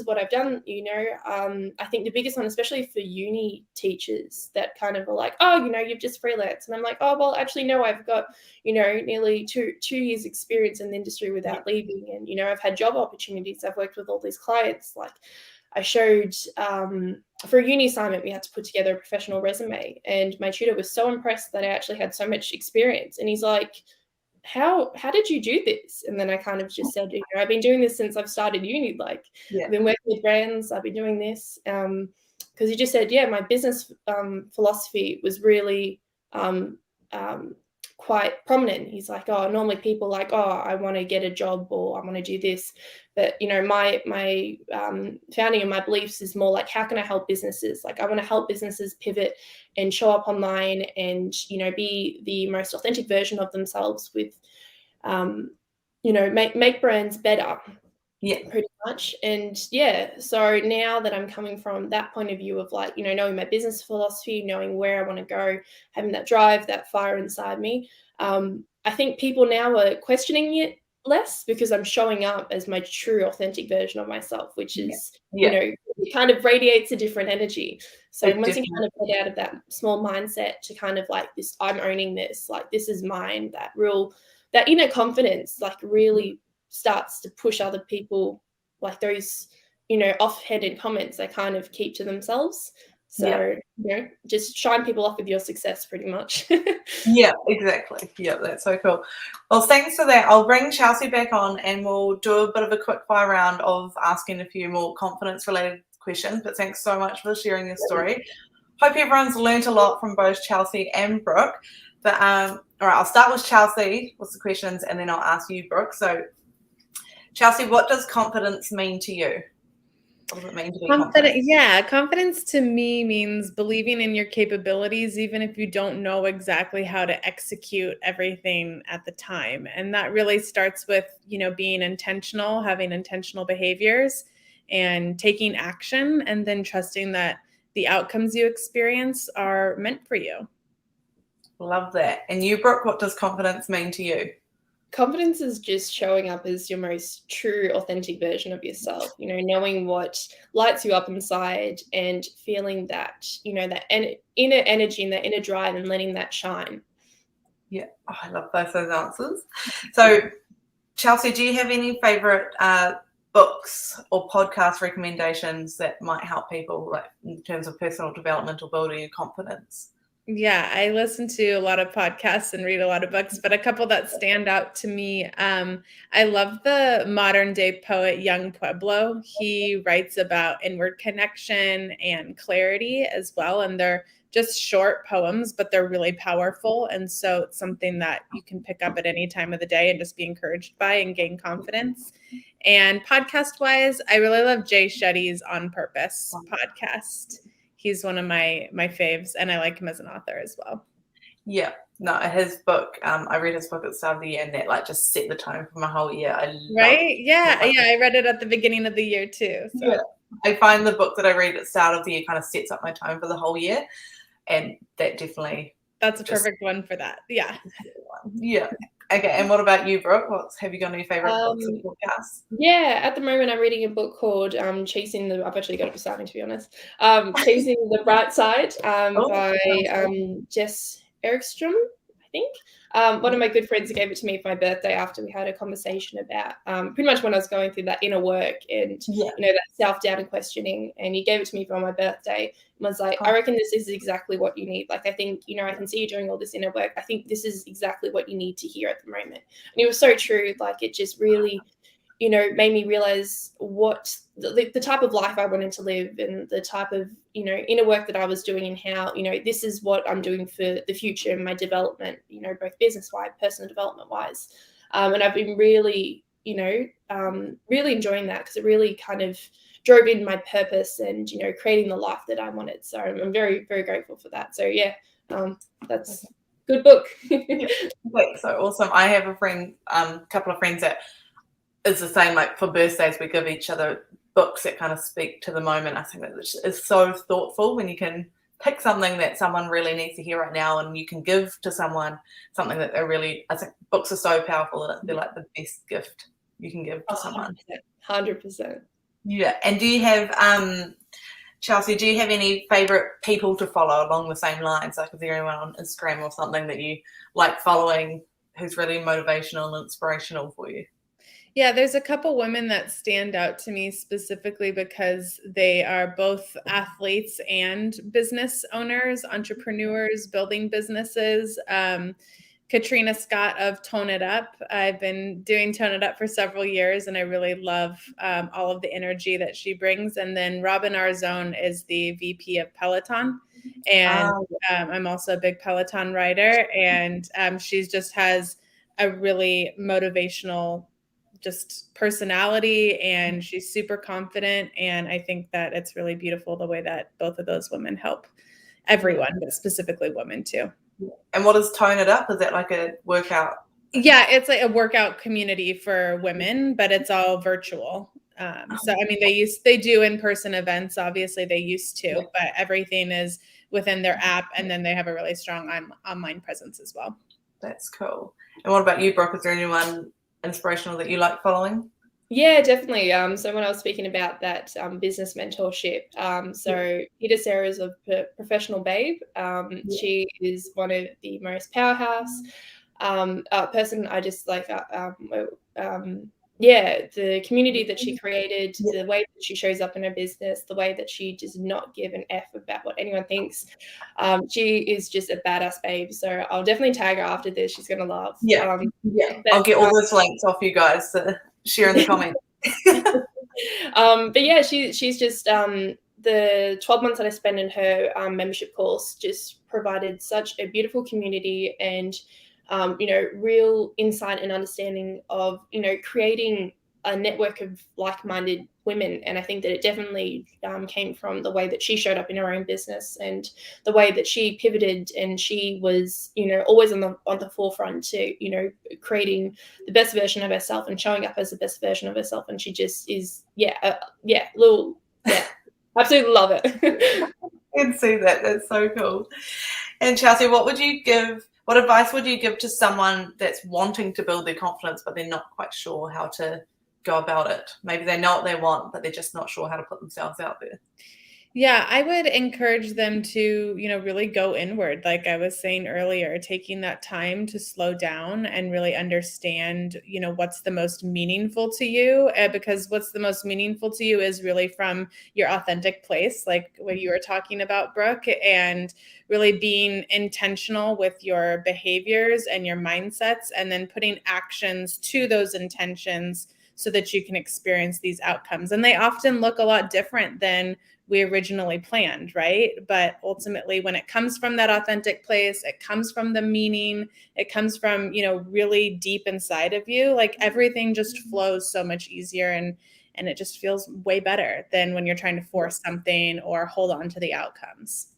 what I've done. I think the biggest one, especially for uni teachers that kind of are like, oh, you've just freelanced. And I'm like, oh, well, actually, no, I've got, nearly two years experience in the industry without leaving. And, I've had job opportunities. I've worked with all these clients. Like I showed, for a uni assignment, we had to put together a professional resume. And my tutor was so impressed that I actually had so much experience. And he's like, how did you do this? And then I kind of just said, I've been doing this since I've started uni. Like I've been working with brands, I've been doing this. Because he just said, my business philosophy was really quite prominent. He's like, oh, normally people like, oh, I want to get a job or I want to do this. But, my founding and my beliefs is more like, how can I help businesses? Like I want to help businesses pivot and show up online and, be the most authentic version of themselves with, make brands better. Pretty much. And so now that I'm coming from that point of view of like, knowing my business philosophy, knowing where I want to go, having that drive, that fire inside me, I think people now are questioning it less because I'm showing up as my true authentic version of myself, which is, Yeah. it kind of radiates a different energy. So It once you definitely. kind of get out of that small mindset to kind of like this, I'm owning this, like this is mine, that inner confidence like really starts to push other people, like those, offhanded comments they kind of keep to themselves. So, just shine people off with your success pretty much. Yeah, exactly. Yeah, that's so cool. Well, thanks for that. I'll bring Chelsea back on and we'll do a bit of a quick fire round of asking a few more confidence related questions. But thanks so much for sharing your story. Hope everyone's learned a lot from both Chelsea and Brooke. But all right, I'll start with Chelsea with the questions and then I'll ask you, Brooke. So, Chelsea, what does confidence mean to you? What does it mean to be confident? Yeah, confidence to me means believing in your capabilities, even if you don't know exactly how to execute everything at the time. And that really starts with, being intentional, having intentional behaviors and taking action, and then trusting that the outcomes you experience are meant for you. Love that. And you, Brooke, what does confidence mean to you? Confidence is just showing up as your most true, authentic version of yourself, knowing what lights you up inside and feeling that, that inner energy and that inner drive and letting that shine. Yeah, I love both those answers. So, Chelsea, do you have any favorite books or podcast recommendations that might help people, like in terms of personal development or building your confidence? Yeah, I listen to a lot of podcasts and read a lot of books, but a couple that stand out to me. I love the modern day poet Young Pueblo. He writes about inward connection and clarity as well. And they're just short poems, but they're really powerful. And so it's something that you can pick up at any time of the day and just be encouraged by and gain confidence. And podcast wise, I really love Jay Shetty's On Purpose podcast. He's one of my faves, and I like him as an author as well. Yeah, no, his book, I read his book at the start of the year and that like just set the tone for my whole year. I read it at the beginning of the year too. So. Yeah, I find the book that I read at the start of the year kind of sets up my tone for the whole year, and that definitely. That's a perfect one for that. Yeah. Yeah. Okay, and what about you, Brooke? Have you got any favorite books or podcasts? Yeah, at the moment I'm reading a book called Chasing the. I've actually got it beside me, to be honest. Chasing the Bright Side by Jess Erikstrom, I think. One of my good friends gave it to me for my birthday after we had a conversation about pretty much when I was going through that inner work and that self-doubt and questioning. And he gave it to me for my birthday and was like, I reckon this is exactly what you need. Like, I think, I can see you doing all this inner work. I think this is exactly what you need to hear at the moment. And it was so true. Like, it just really, made me realize what the type of life I wanted to live and the type of, inner work that I was doing and how, this is what I'm doing for the future and my development, both business-wise, personal development-wise. And I've been really, really enjoying that because it really kind of drove in my purpose and, creating the life that I wanted. So I'm very, very grateful for that. So yeah, that's a good book. So awesome. I have a couple of friends that is the same, like for birthdays, we give each other books that kind of speak to the moment. I think that is so thoughtful when you can pick something that someone really needs to hear right now and you can give to someone something that I think books are so powerful and they're like the best gift you can give to someone. 100%. Yeah. And do you have, Chelsea, do you have any favorite people to follow along the same lines? Like, is there anyone on Instagram or something that you like following who's really motivational and inspirational for you? Yeah, there's a couple women that stand out to me specifically because they are both athletes and business owners, entrepreneurs, building businesses. Katrina Scott of Tone It Up. I've been doing Tone It Up for several years, and I really love all of the energy that she brings. And then Robin Arzone is the VP of Peloton. And I'm also a big Peloton rider, and she just has a really motivational just personality, and she's super confident. And I think that it's really beautiful the way that both of those women help everyone, but specifically women too. And what is Tone It Up? Is that like a workout? Yeah, it's like a workout community for women, but it's all virtual. So I mean, they do in-person events. Obviously, they used to, but everything is within their app, and then they have a really strong online presence as well. That's cool. And what about you, Brooke? Is there anyone inspirational that you like following? Yeah, definitely. So when I was speaking about that business mentorship, so Peter Sarah is a professional babe. She is one of the most powerhouse person. I just like, the community that she created, the way that she shows up in her business, the way that she does not give an F about what anyone thinks. She is just a badass babe. So I'll definitely tag her after this. She's gonna love. I'll get all those links off you guys to share in the comments. But yeah, she's just the 12 months that I spent in her membership course just provided such a beautiful community and real insight and understanding of creating a network of like-minded women. And I think that it definitely came from the way that she showed up in her own business and the way that she pivoted, and she was always on the forefront to creating the best version of herself and showing up as the best version of herself. And she just is absolutely love it. I can see that. That's so cool. And Chelsea, what advice would you give to someone that's wanting to build their confidence, but they're not quite sure how to go about it? Maybe they know what they want, but they're just not sure how to put themselves out there. Yeah, I would encourage them to, really go inward. Like I was saying earlier, taking that time to slow down and really understand, what's the most meaningful to you, because what's the most meaningful to you is really from your authentic place, like what you were talking about, Brooke, and really being intentional with your behaviors and your mindsets, and then putting actions to those intentions so that you can experience these outcomes. And they often look a lot different than we originally planned, right? But ultimately, when it comes from that authentic place, it comes from the meaning, it comes from, really deep inside of you, like everything just flows so much easier and it just feels way better than when you're trying to force something or hold on to the outcomes.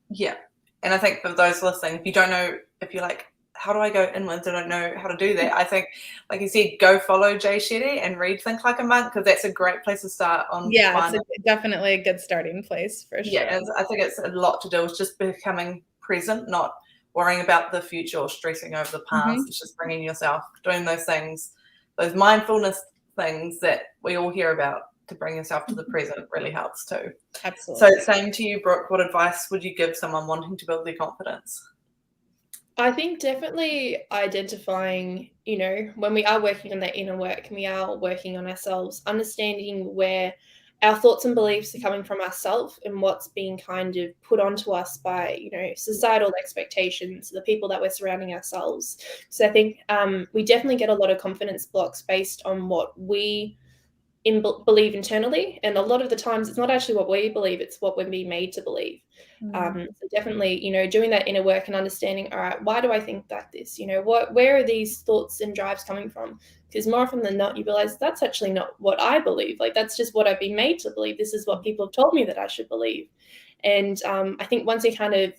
Yeah. And I think for those listening, if you don't know, if you're like, how do I go inwards? I don't know how to do that. I think, like you said, go follow Jay Shetty and read Think Like a Monk, because that's a great place to start on. Yeah, it's definitely a good starting place for sure. Yeah, I think it's a lot to do. It's just becoming present, not worrying about the future or stressing over the past. It's just bringing yourself, doing those things, those mindfulness things that we all hear about, to bring yourself to the present really helps too. Absolutely. So same to you, Brooke, what advice would you give someone wanting to build their confidence? I think definitely identifying, when we are working on that inner work and we are working on ourselves, understanding where our thoughts and beliefs are coming from ourselves and what's being kind of put onto us by, societal expectations, the people that we're surrounding ourselves. So I think we definitely get a lot of confidence blocks based on what we believe internally, and a lot of the times it's not actually what we believe, it's what we're being made to believe. So definitely doing that inner work and understanding, all right, why do I think like this, where are these thoughts and drives coming from? Because more often than not you realize that's actually not what I believe, like that's just what I've been made to believe. This is what people have told me that I should believe. And I think once you kind of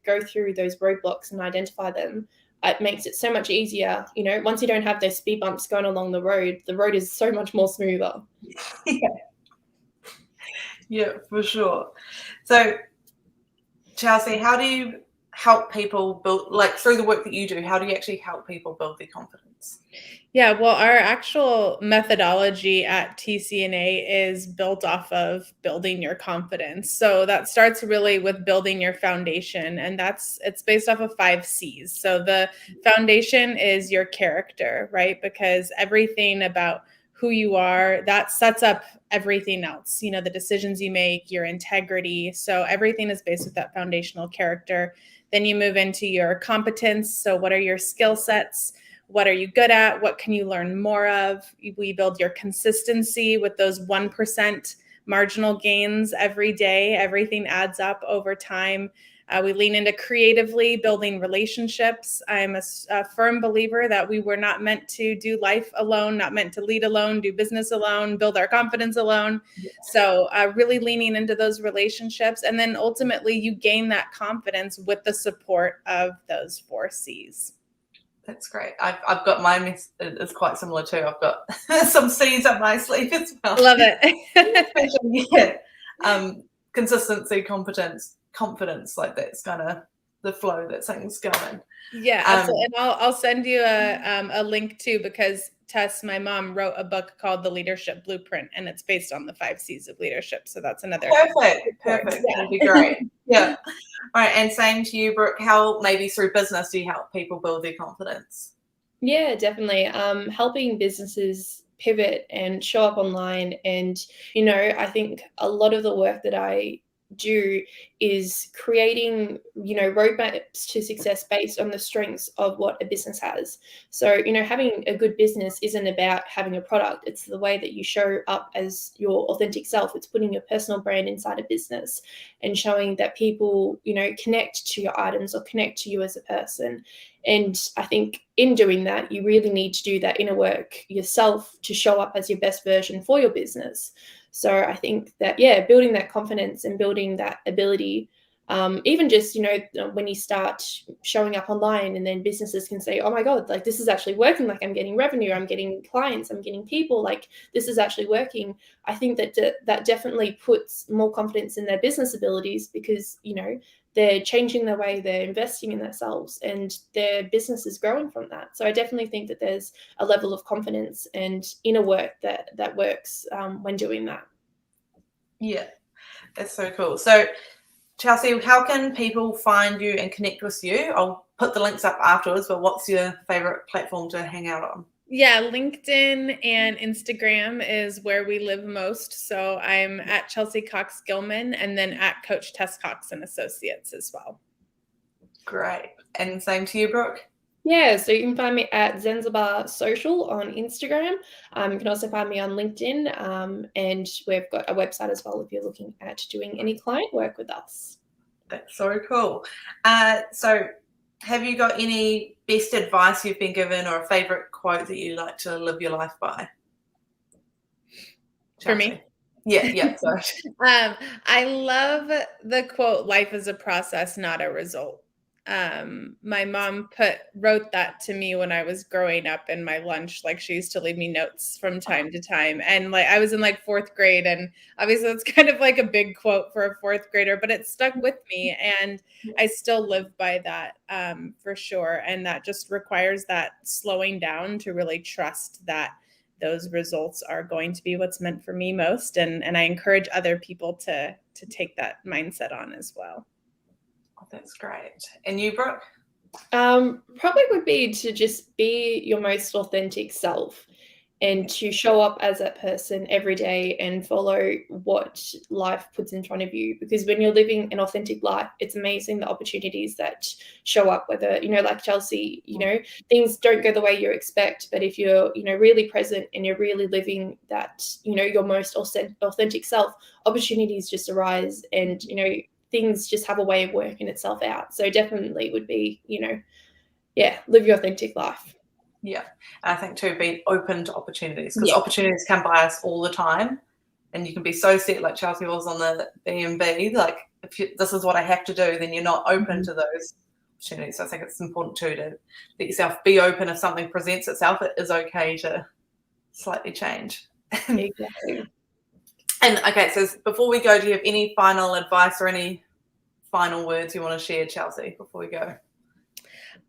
go through those roadblocks and identify them, it makes it so much easier. Once you don't have those speed bumps going along the road is so much more smoother. Yeah, for sure. So Chelsea, how do you help people build, like through the work that you do, how do you actually help people build their confidence? Yeah, well, our actual methodology at TCNA is built off of building your confidence. So that starts really with building your foundation, and it's based off of 5 C's. So the foundation is your character, right? Because everything about who you are, that sets up everything else, the decisions you make, your integrity. So everything is based with that foundational character. Then you move into your competence. So what are your skill sets? What are you good at? What can you learn more of? We build your consistency with those 1% marginal gains every day. Everything adds up over time. We lean into creatively building relationships. I'm a firm believer that we were not meant to do life alone, not meant to lead alone, do business alone, build our confidence alone. Yes. So really leaning into those relationships. And then ultimately you gain that confidence with the support of those 4 C's. That's great. I've got mine is quite similar too. I've got some C's up my sleeve as well. Love it. Yeah. Consistency, competence, confidence, like that's kind of the flow that things going. Yeah, absolutely. And I'll send you a link too, because Tess, my mom, wrote a book called The Leadership Blueprint, and it's based on the 5 C's of leadership. So that's another. Perfect. Yeah. That'd be great. Yeah. All right. And same to you, Brooke. How maybe through business do you help people build their confidence? Yeah, definitely. Helping businesses pivot and show up online. And, I think a lot of the work that I do is creating, roadmaps to success based on the strengths of what a business has. So, having a good business isn't about having a product. It's the way that you show up as your authentic self. It's putting your personal brand inside a business and showing that people, connect to your items or connect to you as a person. And I think in doing that, you really need to do that inner work yourself to show up as your best version for your business. So I think that, building that confidence and building that ability, even just, when you start showing up online and then businesses can say, oh my God, like this is actually working. Like I'm getting revenue, I'm getting clients, I'm getting people, like this is actually working. I think that that definitely puts more confidence in their business abilities because, they're changing the way they're investing in themselves and their business is growing from that. So I definitely think that there's a level of confidence and inner work that works when doing that. Yeah, that's so cool. So Chelsea, how can people find you and connect with you? I'll put the links up afterwards, but what's your favorite platform to hang out on? Yeah, LinkedIn and Instagram is where we live most. So I'm at Chelsea Cox Gillman and then at Coach Tess Cox and Associates as well. Great. And same to you, Brooke? Yeah, so you can find me at Zanzibar Social on Instagram. You can also find me on LinkedIn, and we've got a website as well if you're looking at doing any client work with us. That's so cool. So have you got any best advice you've been given or a favorite quote that you like to live your life by? For me? Yeah, sorry. I love the quote, life is a process, not a result. My mom wrote that to me when I was growing up in my lunch. Like she used to leave me notes from time to time. And like I was in like 4th grade, and obviously it's kind of like a big quote for a 4th grader, but it stuck with me and I still live by that for sure. And that just requires that slowing down to really trust that those results are going to be what's meant for me most. And I encourage other people to take that mindset on as well. That's great. And you, Brooke? Probably would be to just be your most authentic self and to show up as that person every day and follow what life puts in front of you. Because when you're living an authentic life, it's amazing the opportunities that show up, whether, like Chelsea, things don't go the way you expect. But if you're, really present and you're really living that, your most authentic self, opportunities just arise and, things just have a way of working itself out. So definitely would be, live your authentic life. Yeah. I think too, be open to opportunities because opportunities come by us all the time and you can be so set like Chelsea was on the B&B, like if this is what I have to do, then you're not open to those opportunities. So I think it's important too to let yourself be open. If something presents itself, it is okay to slightly change. Exactly. And okay, so before we go, do you have any final advice or any final words you want to share, Chelsea, before we go?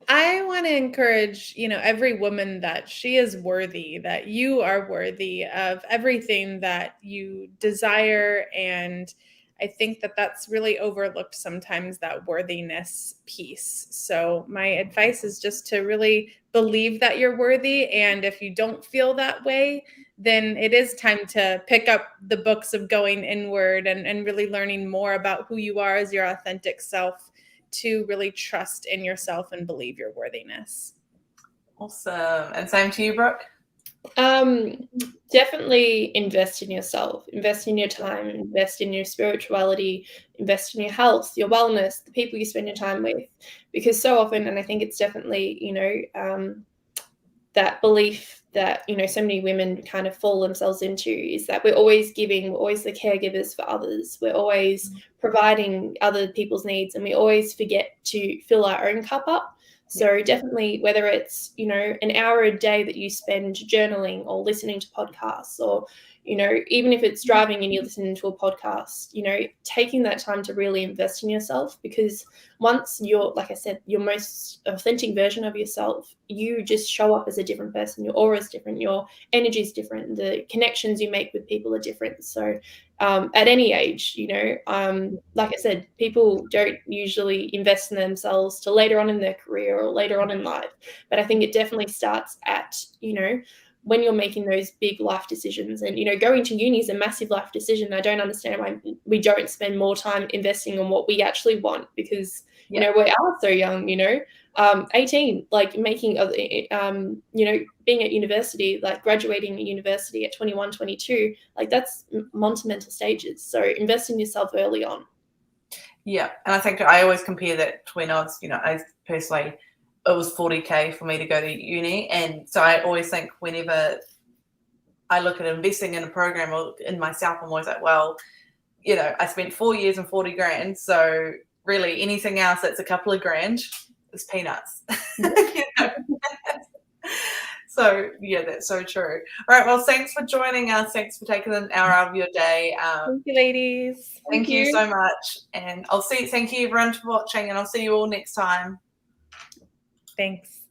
I want to encourage, every woman that she is worthy, that you are worthy of everything that you desire. And I think that that's really overlooked sometimes, that worthiness piece. So my advice is just to really believe that you're worthy. And if you don't feel that way, then it is time to pick up the books of going inward and really learning more about who you are as your authentic self, to really trust in yourself and believe your worthiness. Awesome. And same to you, Brooke? Definitely invest in yourself, invest in your time, invest in your spirituality, invest in your health, your wellness, the people you spend your time with, because so often, and I think it's definitely, that belief that, so many women kind of fall themselves into is that we're always giving, we're always the caregivers for others. We're always providing other people's needs and we always forget to fill our own cup up. So definitely, whether it's, an hour a day that you spend journaling or listening to podcasts or, you know, even if it's driving and you're listening to a podcast, you know, taking that time to really invest in yourself, because once you're, like I said, your most authentic version of yourself, you just show up as a different person. Your aura is different, your energy is different, the connections you make with people are different. So at any age, you know, like I said, people don't usually invest in themselves till later on in their career or later on in life. But I think it definitely starts at, you know, when you're making those big life decisions. And, you know, going to uni is a massive life decision. I don't understand why we don't spend more time investing on what we actually want, because, you know, we are so young, you know, 18, like making, you know, being at university, like graduating at university at 21, 22, like that's monumental stages. So invest in yourself early on. Yeah. And I think I always compare that when I was, you know, I personally, it was 40K for me to go to uni. And so I always think whenever I look at investing in a program or in myself, I'm always like, well, you know, I spent 4 years and 40 grand. So really anything else that's a couple of grand is peanuts. You know? So yeah, that's so true. All right. Well, thanks for joining us. Thanks for taking an hour out of your day. Thank you, ladies. Thank you so much. And thank you everyone for watching, and I'll see you all next time. Thanks.